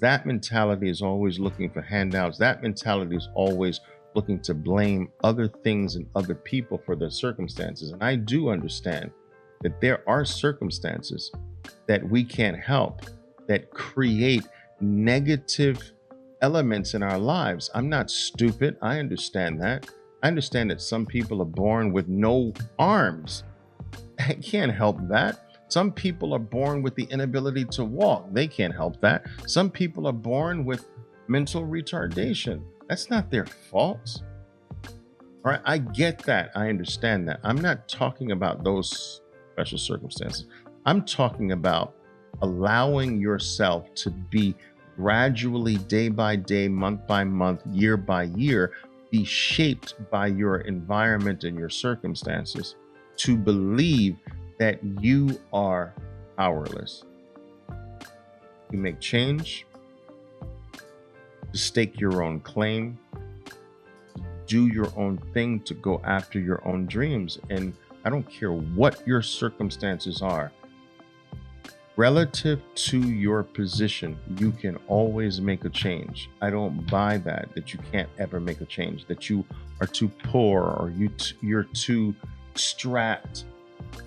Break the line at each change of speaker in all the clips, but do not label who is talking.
That mentality is always looking for handouts. That mentality is always looking to blame other things and other people for their circumstances. And I do understand that there are circumstances that we can't help that create negative elements in our lives. I'm not stupid. I understand that. I understand that some people are born with no arms. I can't help that. Some people are born with the inability to walk. They can't help that. Some people are born with mental retardation. That's not their fault. All right, I get that. I understand that. I'm not talking about those special circumstances. I'm talking about allowing yourself to be gradually, day by day, month by month, year by year, be shaped by your environment and your circumstances to believe that you are powerless. You make change, to stake your own claim, do your own thing, to go after your own dreams. And I don't care what your circumstances are. Relative to your position, you can always make a change. I don't buy that you can't ever make a change, that you are too poor or you're too strapped.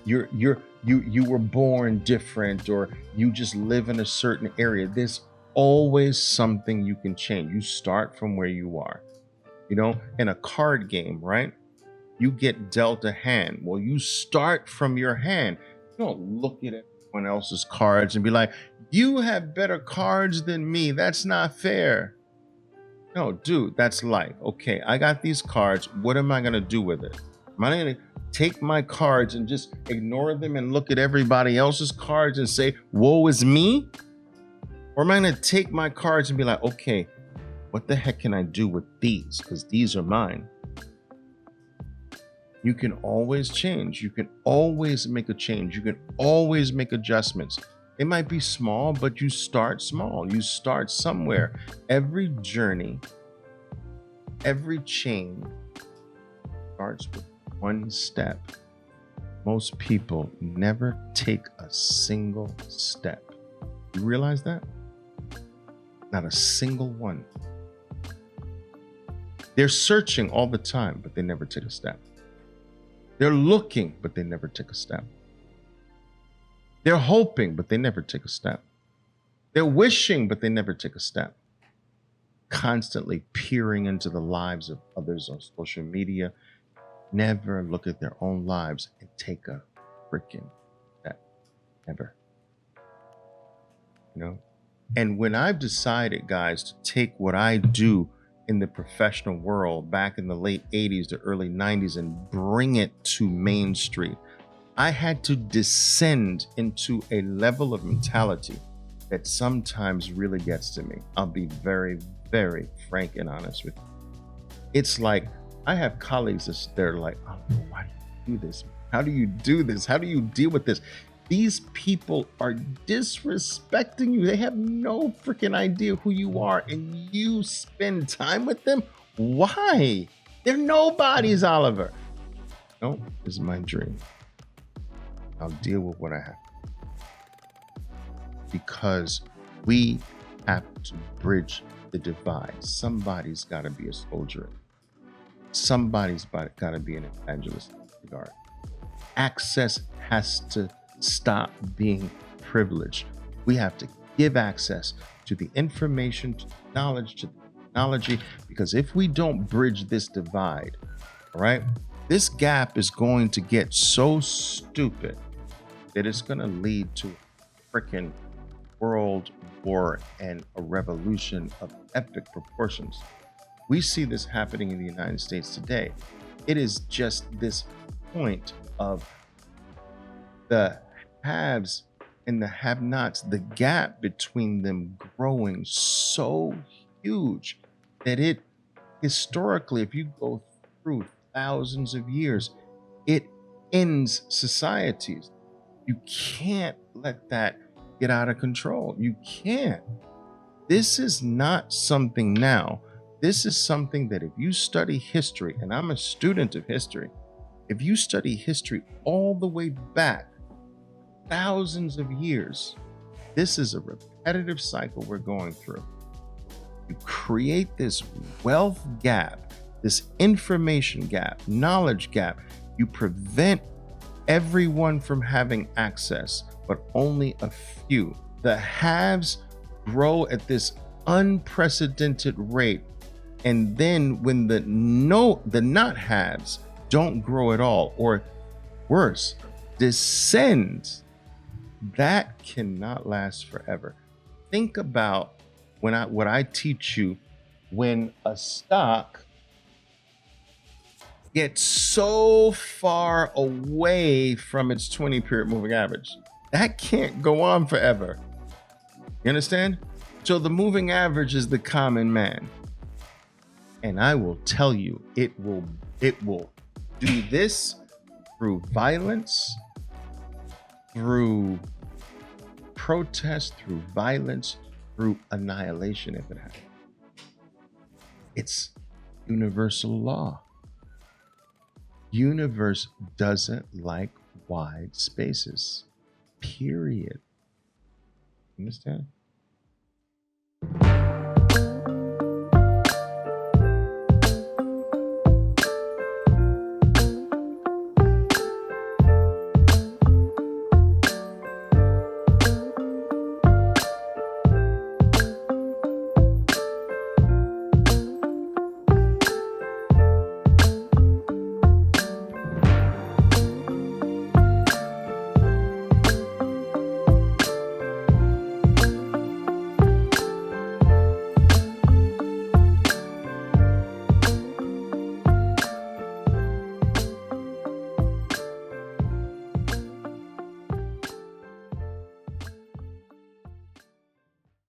You were born different, or you just live in a certain area. There's always something you can change. You start from where you are. You know, in a card game, right? You get dealt a hand. Well, you start from your hand. You don't look at everyone else's cards and be like, you have better cards than me. That's not fair. No, dude, that's life. Okay, I got these cards. What am I going to do with it? Am I going to take my cards and just ignore them and look at everybody else's cards and say, woe is me? Or am I going to take my cards and be like, okay, what the heck can I do with these? Because these are mine. You can always change. You can always make a change. You can always make adjustments. It might be small, but you start small. You start somewhere. Every journey, every change starts with one step. Most people never take a single step. You realize that? Not a single one. They're searching all the time, but they never take a step. They're looking, but they never take a step. They're hoping, but they never take a step. They're wishing, but they never take a step. Constantly peering into the lives of others on social media, never look at their own lives and take a freaking step. Never. You know? And when I've decided, guys, to take what I do in the professional world back in the late 80s to early 90s and bring it to Main Street, I had to descend into a level of mentality that sometimes really gets to me. I'll be very, very frank and honest with you. It's like I have colleagues that they're like, oh, why do you do this? How do you do this? How do you deal with this? These people are disrespecting you. They have no freaking idea who you are, and you spend time with them? Why? They're nobodies, Oliver. No, this is my dream. I'll deal with what I have. Because we have to bridge the divide. Somebody's got to be a soldier. Somebody's got to be an evangelist in this regard. Access has to stop being privileged. We have to give access to the information, to the knowledge, to the technology, because if we don't bridge this divide, all right, this gap is going to get so stupid that it's going to lead to a freaking world war and a revolution of epic proportions. We see this happening in the United States today. It is just this point of the haves and the have-nots, the gap between them growing so huge that it historically, if you go through thousands of years, it ends societies. You can't let that get out of control. You can't. This is not something now. This is something that if you study history, and I'm a student of history, if you study history all the way back thousands of years, this is a repetitive repetitive cycle we're going through. You create this wealth gap, this information gap, knowledge gap. You prevent everyone from having access, but only a few. The haves grow at this unprecedented rate. And then when the not haves don't grow at all, or worse, descend, that cannot last forever. Think about what I teach you when a stock gets so far away from its 20-period moving average. That can't go on forever. You understand? So the moving average is the common man. And I will tell you, it will do this through violence, through protest, through violence, through annihilation if it happens. It's universal law. Universe doesn't like wide spaces. Period. Understand?